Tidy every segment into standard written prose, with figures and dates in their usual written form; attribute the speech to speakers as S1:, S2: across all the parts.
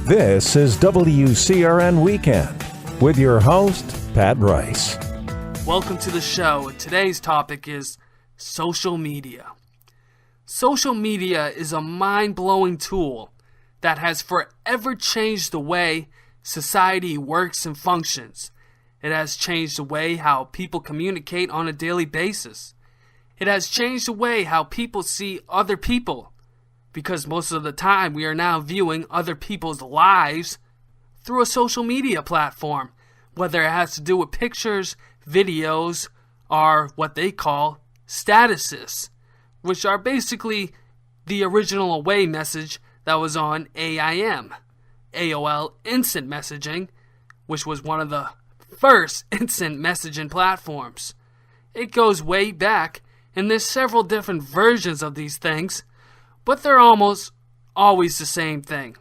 S1: This is WCRN Weekend with your host, Pat Rice.
S2: Welcome to the show. Today's topic is social media. Social media is a mind-blowing tool that has forever changed the way society works and functions. It has changed the way how people communicate on a daily basis. It has changed the way how people see other people, because most of the time we are now viewing other people's lives through a social media platform, whether it has to do with pictures, videos, or what they call statuses, which are basically the original away message that was on AOL Instant Messaging, which was one of the first instant messaging platforms. It goes way back, and there's several different versions of these things, but they're almost always the same thing.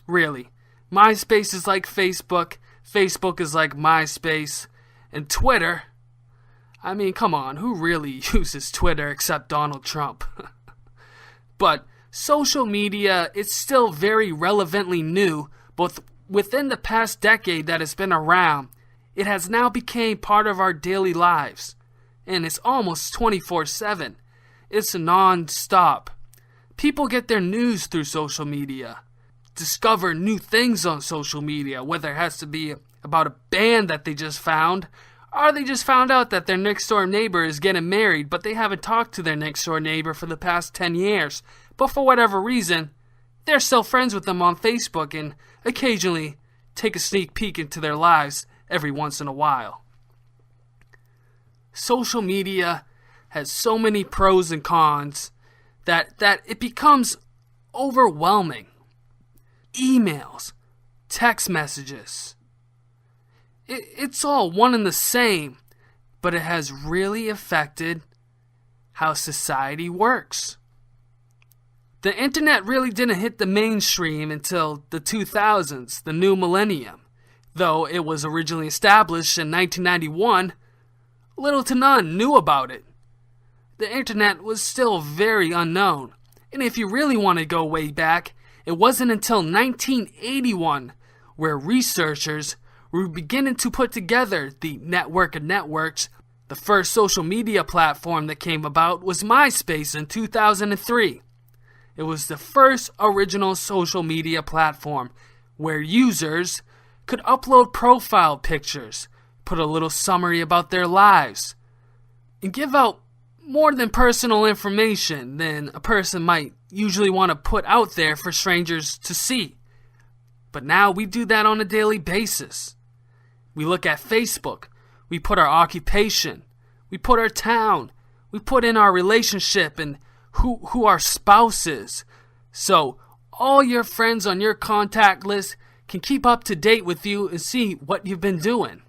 S2: Really. MySpace is like Facebook, Facebook is like MySpace, and Twitter, I mean, come on, who really uses Twitter except Donald Trump? But social media is still very relevantly new, both within the past decade that it's been around. It has now become part of our daily lives, and it's almost 24/7. It's non-stop. People get their news through social media, discover new things on social media, whether it has to be about a band that they just found, or they just found out that their next door neighbor is getting married, but they haven't talked to their next door neighbor for the past 10 years. But for whatever reason, they're still friends with them on Facebook and occasionally take a sneak peek into their lives every once in a while. Social media has so many pros and cons that it becomes overwhelming. Emails, text messages, it's all one and the same, but it has really affected how society works. The internet really didn't hit the mainstream until the 2000s, the new millennium. Though it was originally established in 1991, little to none knew about it. The internet was still very unknown, and if you really want to go way back, it wasn't until 1981 where researchers were beginning to put together the network of networks. The first social media platform that came about was MySpace in 2003. It was the first original social media platform where users could upload profile pictures, put a little summary about their lives, and give out more than personal information than a person might usually want to put out there for strangers to see. But now we do that on a daily basis. We look at Facebook, we put our occupation, we put our town, we put in our relationship and who our spouse is. So all your friends on your contact list can keep up to date with you and see what you've been doing.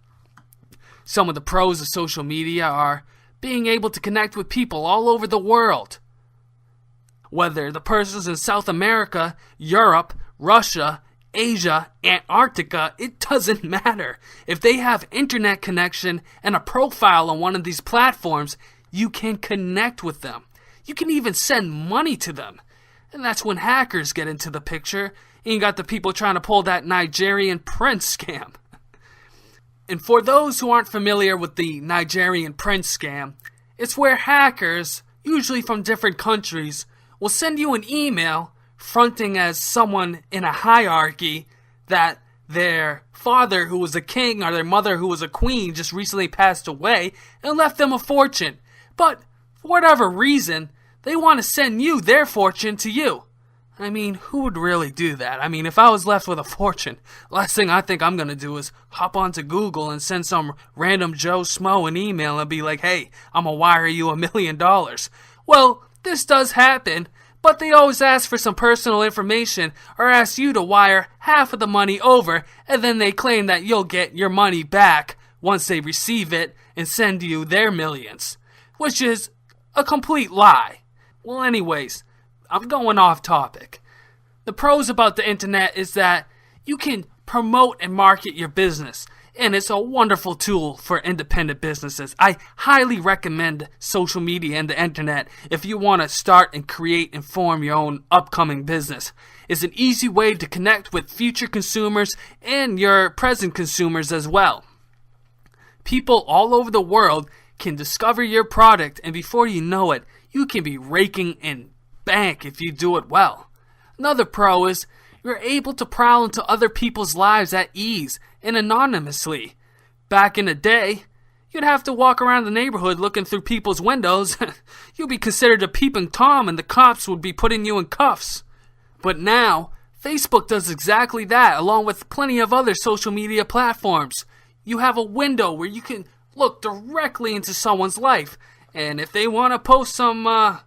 S2: Some of the pros of social media are being able to connect with people all over the world. Whether the person's in South America, Europe, Russia, Asia, Antarctica, it doesn't matter. If they have internet connection and a profile on one of these platforms, you can connect with them. You can even send money to them. And that's when hackers get into the picture, and you got the people trying to pull that Nigerian prince scam. And for those who aren't familiar with the Nigerian prince scam, it's where hackers, usually from different countries, will send you an email fronting as someone in a hierarchy that their father, who was a king, or their mother, who was a queen, just recently passed away and left them a fortune. But for whatever reason, they want to send you their fortune to you. I mean, who would really do that? I mean, if I was left with a fortune, last thing I think I'm going to do is hop onto Google and send some random Joe Smo an email and be like, hey, I'm going to wire you $1 million. Well, this does happen, but they always ask for some personal information or ask you to wire half of the money over, and then they claim that you'll get your money back once they receive it and send you their millions, which is a complete lie. Well, anyways, I'm going off topic. The pros about the internet is that you can promote and market your business. and it's a wonderful tool for independent businesses. I highly recommend social media and the internet if you want to start and create and form your own upcoming business. It's an easy way to connect with future consumers and your present consumers as well. People all over the world can discover your product, and before you know it, you can be raking in bank if you do it well. Another pro is you're able to prowl into other people's lives at ease and anonymously. Back in the day, you'd have to walk around the neighborhood looking through people's windows. You'd be considered a peeping Tom and the cops would be putting you in cuffs. But now, Facebook does exactly that, along with plenty of other social media platforms. You have a window where you can look directly into someone's life, and if they want to post some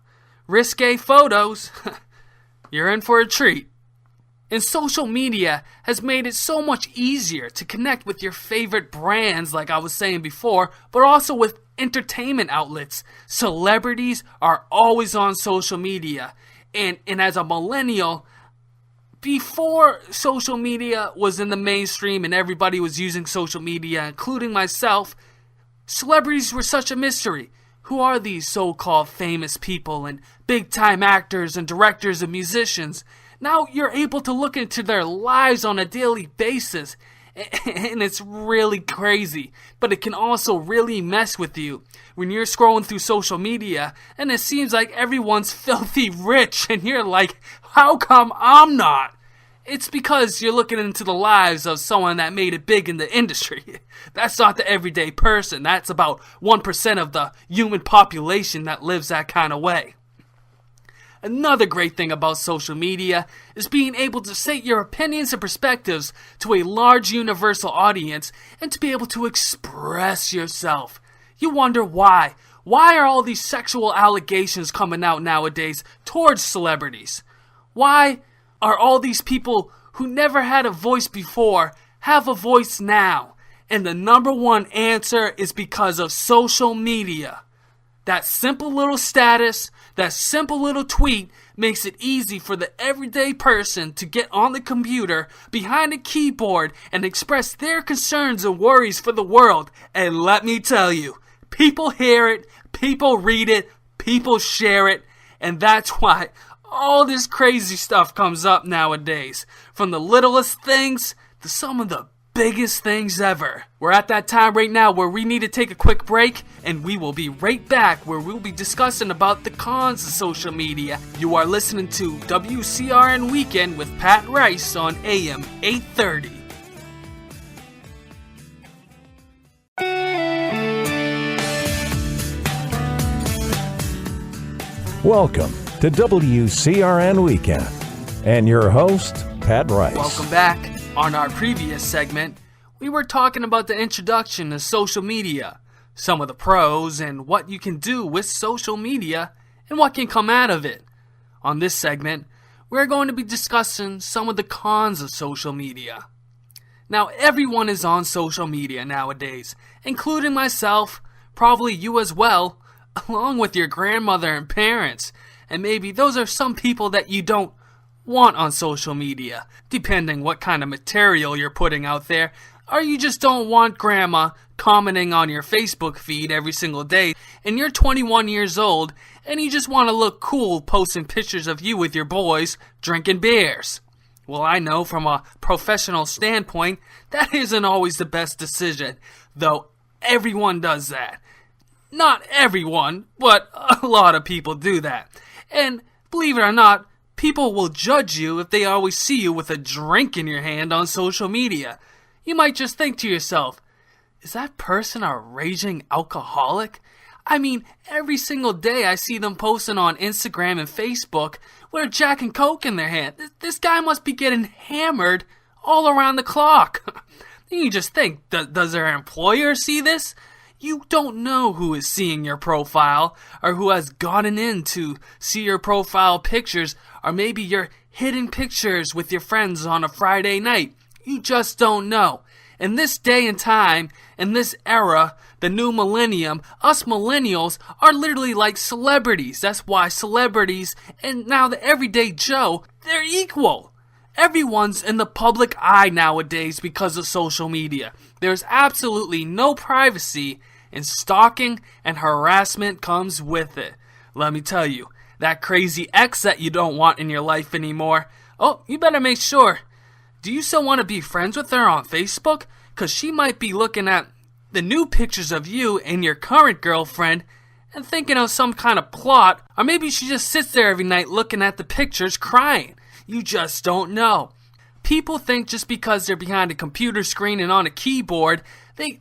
S2: risque photos, you're in for a treat. And social media has made it so much easier to connect with your favorite brands, like I was saying before, but also with entertainment outlets. Celebrities are always on social media. And as a millennial, before social media was in the mainstream and everybody was using social media, including myself, celebrities were such a mystery. Who are these so-called famous people and big-time actors and directors and musicians? Now you're able to look into their lives on a daily basis, and it's really crazy. But it can also really mess with you when you're scrolling through social media and it seems like everyone's filthy rich and you're like, how come I'm not? It's because you're looking into the lives of someone that made it big in the industry. That's not the everyday person. That's about 1% of the human population that lives that kind of way. Another great thing about social media is being able to state your opinions and perspectives to a large universal audience and to be able to express yourself. You wonder why. Why are all these sexual allegations coming out nowadays towards celebrities? Why are all these people who never had a voice before have a voice now? And the number one answer is because of social media. That simple little status, that simple little tweet makes it easy for the everyday person to get on the computer behind a keyboard and express their concerns and worries for the world. And let me tell you, people hear it, people read it, people share it, and that's why all this crazy stuff comes up nowadays. From the littlest things to some of the biggest things ever. We're at that time right now where we need to take a quick break, and we will be right back where we'll be discussing about the cons of social media. You are listening to WCRN Weekend with Pat Rice on AM 830.
S1: Welcome to WCRN Weekend and your host, Pat Rice.
S2: Welcome back. On our previous segment, we were talking about the introduction to social media, some of the pros and what you can do with social media and what can come out of it. On this segment, we're going to be discussing some of the cons of social media. Now, everyone is on social media nowadays, including myself, probably you as well, along with your grandmother and parents. And maybe those are some people that you don't want on social media, depending what kind of material you're putting out there, or you just don't want grandma commenting on your Facebook feed every single day, and you're 21 years old, and you just want to look cool posting pictures of you with your boys drinking beers. Well, I know from a professional standpoint, that isn't always the best decision, though everyone does that. Not everyone, but a lot of people do that. And believe it or not, people will judge you if they always see you with a drink in your hand on social media. You might just think to yourself, is that person a raging alcoholic? I mean, every single day I see them posting on Instagram and Facebook with a Jack and Coke in their hand. This guy must be getting hammered all around the clock. You just think, does their employer see this? You don't know who is seeing your profile or who has gotten in to see your profile pictures, or maybe your hidden pictures with your friends on a Friday night. You just don't know. In this day and time, in this era, the new millennium, us millennials are literally like celebrities. That's why celebrities and now the everyday Joe, they're equal. Everyone's in the public eye nowadays because of social media. There's absolutely no privacy, and stalking and harassment comes with it. Let me tell you, that crazy ex that you don't want in your life anymore, oh, you better make sure. Do you still want to be friends with her on Facebook? Because she might be looking at the new pictures of you and your current girlfriend and thinking of some kind of plot, or maybe she just sits there every night looking at the pictures crying. You just don't know. People think just because they're behind a computer screen and on a keyboard, they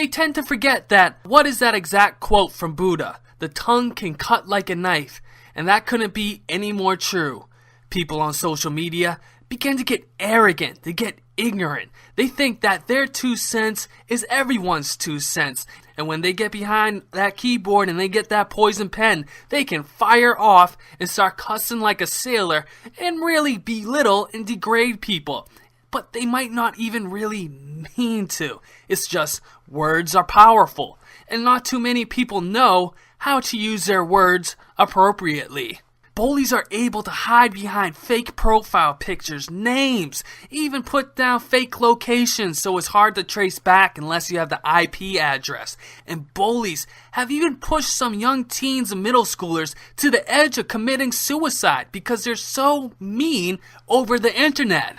S2: tend to forget that, what is that exact quote from Buddha? The tongue can cut like a knife, and that couldn't be any more true. People on social media begin to get arrogant, they get ignorant. They think that their 2 cents is everyone's 2 cents. And when they get behind that keyboard and they get that poison pen, they can fire off and start cussing like a sailor and really belittle and degrade people. But they might not even really mean to. It's just words are powerful. And not too many people know how to use their words appropriately. Bullies are able to hide behind fake profile pictures, names, even put down fake locations so it's hard to trace back unless you have the IP address. And bullies have even pushed some young teens and middle schoolers to the edge of committing suicide because they're so mean over the internet.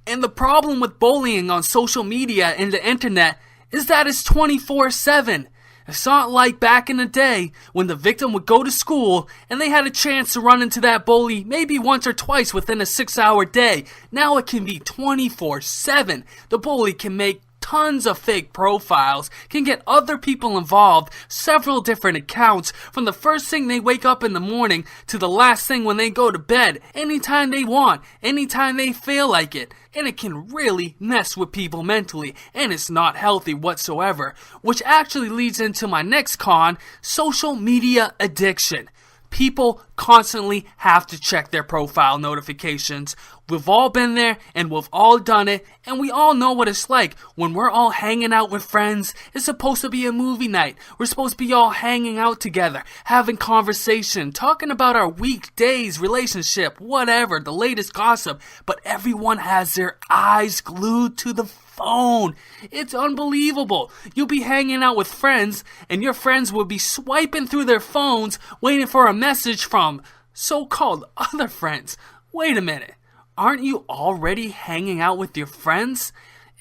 S2: And the problem with bullying on social media and the internet is that it's 24/7. It's not like back in the day when the victim would go to school and they had a chance to run into that bully maybe once or twice within a 6-hour day. Now it can be 24/7. The bully can make tons of fake profiles, can get other people involved, several different accounts, from the first thing they wake up in the morning to the last thing when they go to bed, anytime they want, anytime they feel like it. And it can really mess with people mentally, and it's not healthy whatsoever, which actually leads into my next con, social media addiction. People constantly have to check their profile notifications. We've all been there and we've all done it, and we all know what it's like when we're all hanging out with friends. It's supposed to be a movie night. We're supposed to be all hanging out together, having conversation, talking about our weekdays, relationship, whatever, the latest gossip, but everyone has their eyes glued to the phone. It's unbelievable. You'll be hanging out with friends and your friends will be swiping through their phones waiting for a message from so-called other friends. Wait a minute. Aren't you already hanging out with your friends?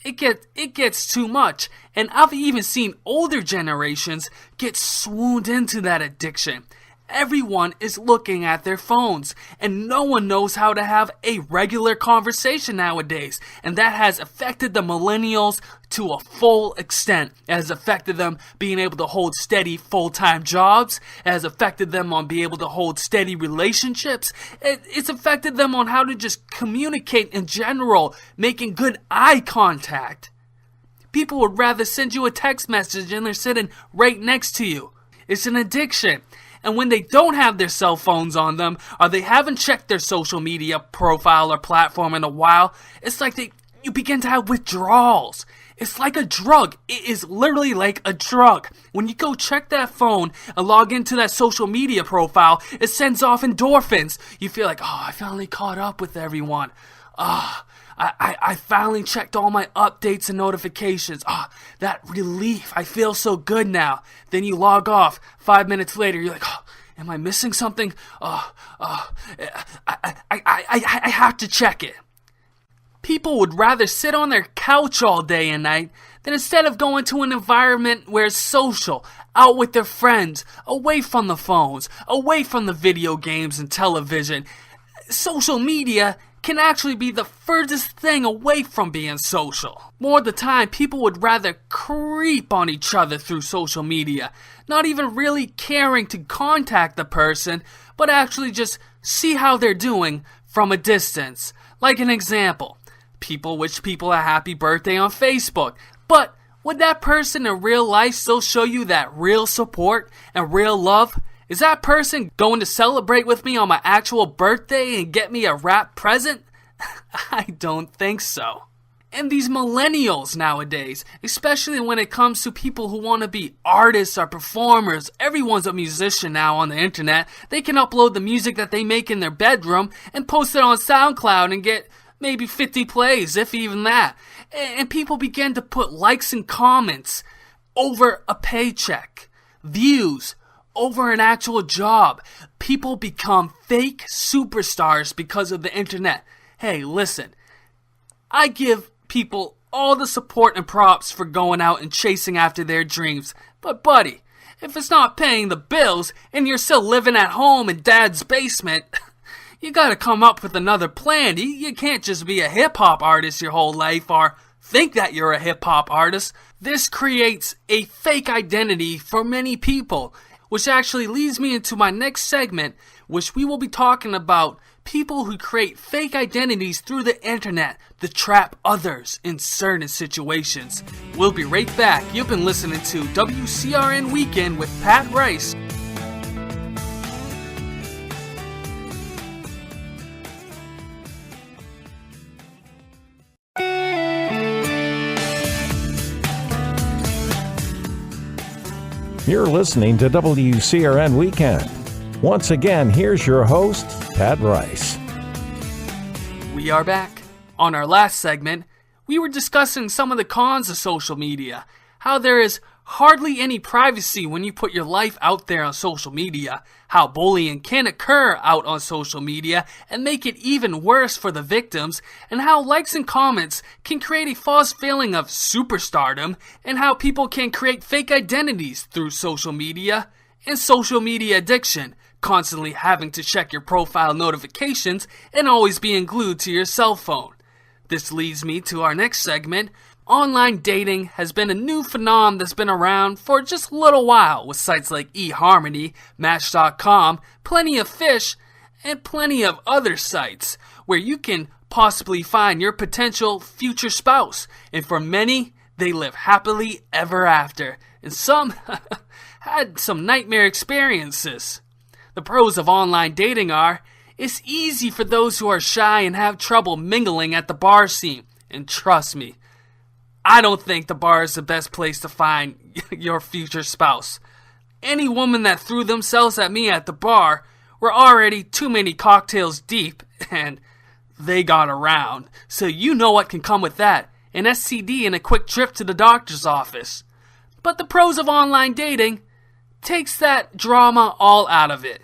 S2: It gets too much, and I've even seen older generations get swooned into that addiction. Everyone is looking at their phones, and no one knows how to have a regular conversation nowadays, and that has affected the millennials to a full extent. It has affected them being able to hold steady full-time jobs. It has affected them on being able to hold steady relationships. It's affected them on how to just communicate in general, making good eye contact. People would rather send you a text message and they're sitting right next to you. It's an addiction. And when they don't have their cell phones on them, or they haven't checked their social media profile or platform in a while, it's like you begin to have withdrawals. It's like a drug. It is literally like a drug. When you go check that phone and log into that social media profile, it sends off endorphins. You feel like, oh, I finally caught up with everyone. I finally checked all my updates and notifications. That relief. I feel so good now. Then you log off. 5 minutes later, you're like, am I missing something? I have to check it. People would rather sit on their couch all day and night than instead of going to an environment where it's social, out with their friends, away from the phones, away from the video games and television. Social media can actually be the furthest thing away from being social. More of the time, people would rather creep on each other through social media, not even really caring to contact the person, but actually just see how they're doing from a distance. Like an example, people wish people a happy birthday on Facebook, but would that person in real life still show you that real support and real love? Is that person going to celebrate with me on my actual birthday and get me a wrapped present? I don't think so. And these millennials nowadays, especially when it comes to people who want to be artists or performers, everyone's a musician now on the internet. They can upload the music that they make in their bedroom and post it on SoundCloud and get maybe 50 plays, if even that. And people begin to put likes and comments over a paycheck, views over an actual job. People become fake superstars because of the internet. Hey, listen, I give people all the support and props for going out and chasing after their dreams. But buddy, if it's not paying the bills and you're still living at home in dad's basement, you gotta come up with another plan. You can't just be a hip-hop artist your whole life or think that you're a hip-hop artist. This creates a fake identity for many people, which actually leads me into my next segment, which we will be talking about people who create fake identities through the internet to trap others in certain situations. We'll be right back. You've been listening to WCRN Weekend with Pat Rice.
S1: You're listening to WCRN Weekend. Once again, here's your host, Pat Rice.
S2: We are back. On our last segment, we were discussing some of the cons of social media, how there is hardly any privacy when you put your life out there on social media, how bullying can occur out on social media and make it even worse for the victims, and how likes and comments can create a false feeling of superstardom, and how people can create fake identities through social media, and social media addiction, constantly having to check your profile notifications and always being glued to your cell phone. This leads me to our next segment. Online dating has been a new phenomenon that's been around for just a little while, with sites like eHarmony, Match.com, Plenty of Fish, and plenty of other sites where you can possibly find your potential future spouse. And for many, they live happily ever after. And some had some nightmare experiences. The pros of online dating are, it's easy for those who are shy and have trouble mingling at the bar scene. And trust me, I don't think the bar is the best place to find your future spouse. Any woman that threw themselves at me at the bar were already too many cocktails deep, and they got around. So you know what can come with that, an STD and a quick trip to the doctor's office. But the pros of online dating takes that drama all out of it.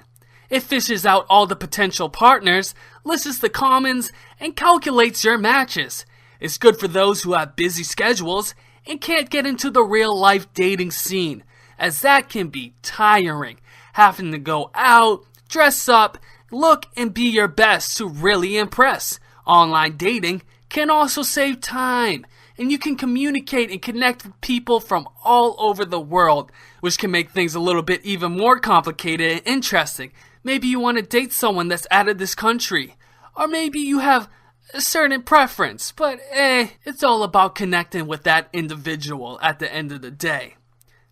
S2: It fishes out all the potential partners, lists the commons, and calculates your matches. It's good for those who have busy schedules and can't get into the real-life dating scene, as that can be tiring, having to go out, dress up, look and be your best to really impress. Online dating can also save time, and you can communicate and connect with people from all over the world, which can make things a little bit even more complicated and interesting. Maybe you want to date someone that's out of this country, or maybe you have a certain preference, but it's all about connecting with that individual at the end of the day.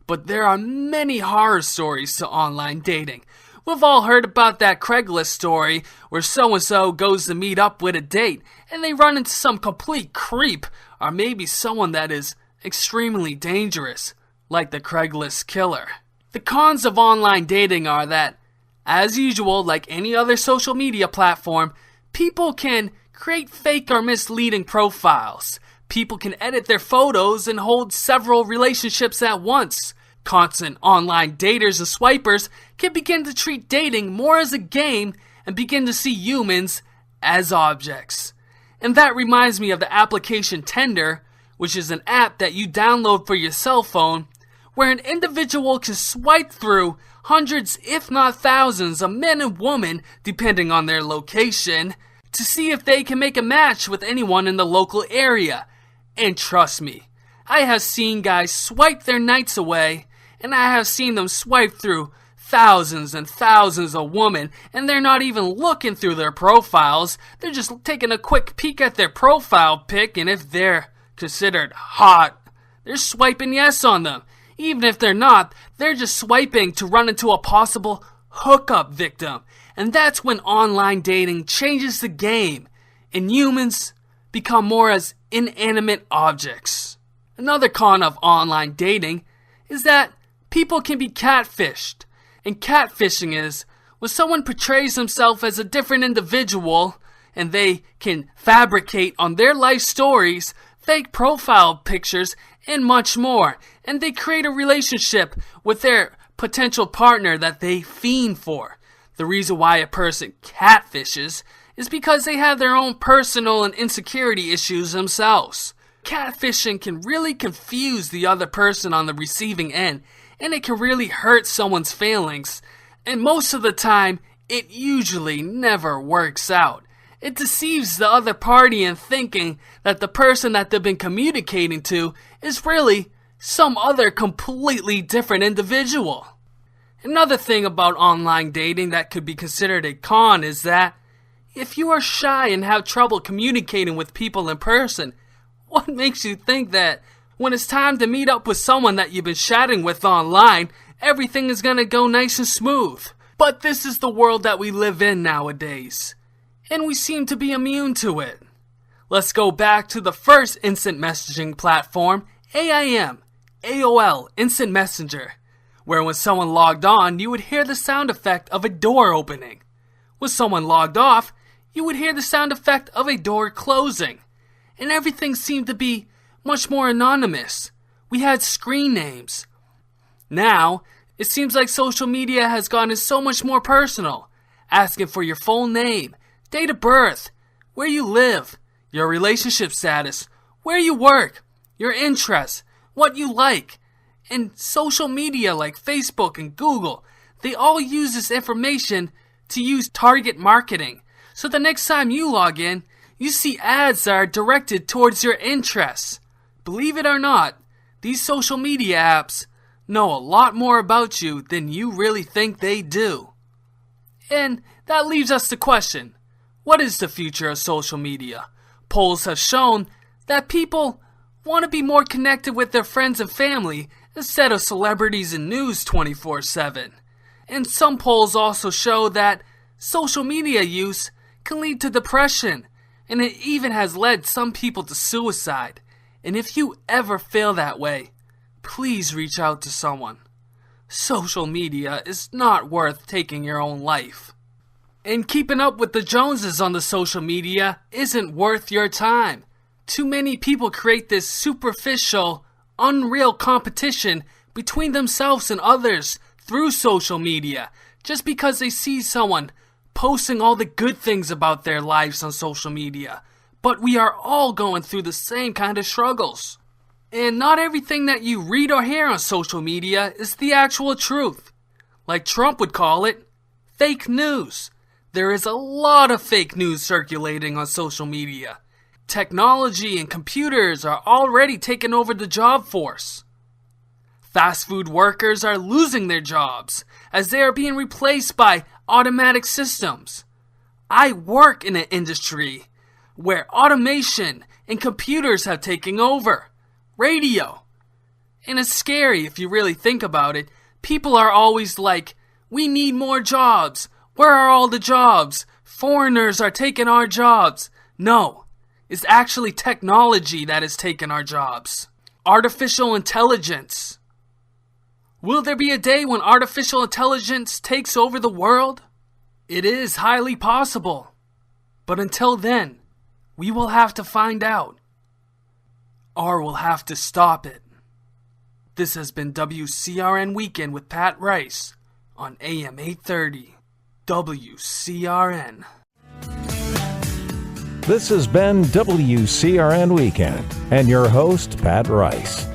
S2: But there are many horror stories to online dating. We've all heard about that Craigslist story where so-and-so goes to meet up with a date and they run into some complete creep, or maybe someone that is extremely dangerous, like the Craigslist killer. The cons of online dating are that, as usual, like any other social media platform, people can create fake or misleading profiles. People can edit their photos and hold several relationships at once. Constant online daters and swipers can begin to treat dating more as a game and begin to see humans as objects. And that reminds me of the application Tinder, which is an app that you download for your cell phone, where an individual can swipe through hundreds, if not thousands, of men and women, depending on their location, to see if they can make a match with anyone in the local area. And trust me, I have seen guys swipe their nights away, and I have seen them swipe through thousands and thousands of women, and they're not even looking through their profiles. They're just taking a quick peek at their profile pic, and if they're considered hot, they're swiping yes on them. Even if they're not, they're just swiping to run into a possible hookup victim. And that's when online dating changes the game, and humans become more as inanimate objects. Another con of online dating is that people can be catfished. And catfishing is when someone portrays himself as a different individual and they can fabricate on their life stories, fake profile pictures, and much more. And they create a relationship with their potential partner that they fiend for. The reason why a person catfishes is because they have their own personal and insecurity issues themselves. Catfishing can really confuse the other person on the receiving end, and it can really hurt someone's feelings. And most of the time, it usually never works out. It deceives the other party in thinking that the person that they've been communicating to is really some other completely different individual. Another thing about online dating that could be considered a con is that if you are shy and have trouble communicating with people in person, what makes you think that when it's time to meet up with someone that you've been chatting with online, everything is going to go nice and smooth? But this is the world that we live in nowadays, and we seem to be immune to it. Let's go back to the first instant messaging platform, AOL Instant Messenger, where when someone logged on, you would hear the sound effect of a door opening. When someone logged off, you would hear the sound effect of a door closing. And everything seemed to be much more anonymous. We had screen names. Now, it seems like social media has gotten so much more personal, asking for your full name, date of birth, where you live, your relationship status, where you work, your interests, what you like. And social media like Facebook and Google, they all use this information to use target marketing. So the next time you log in, you see ads that are directed towards your interests. Believe it or not, these social media apps know a lot more about you than you really think they do. And that leaves us to question, what is the future of social media? Polls have shown that people want to be more connected with their friends and family instead of celebrities and news 24/7. And some polls also show that social media use can lead to depression, and it even has led some people to suicide. And if you ever feel that way, please reach out to someone. Social media is not worth taking your own life. And keeping up with the Joneses on the social media isn't worth your time. Too many people create this superficial, unreal competition between themselves and others through social media just because they see someone posting all the good things about their lives on social media. But we are all going through the same kind of struggles. And not everything that you read or hear on social media is the actual truth. Like Trump would call it, fake news. There is a lot of fake news circulating on social media. Technology and computers are already taking over the job force. Fast food workers are losing their jobs as they are being replaced by automatic systems. I work in an industry where automation and computers have taken over. Radio. And it's scary if you really think about it. People are always like, we need more jobs. Where are all the jobs? Foreigners are taking our jobs. No, it's actually technology that has taken our jobs. Artificial intelligence. Will there be a day when artificial intelligence takes over the world? It is highly possible. But until then, we will have to find out. Or we'll have to stop it. This has been WCRN Weekend with Pat Rice on AM 830. WCRN.
S1: This has been WCRN Weekend and your host, Pat Rice.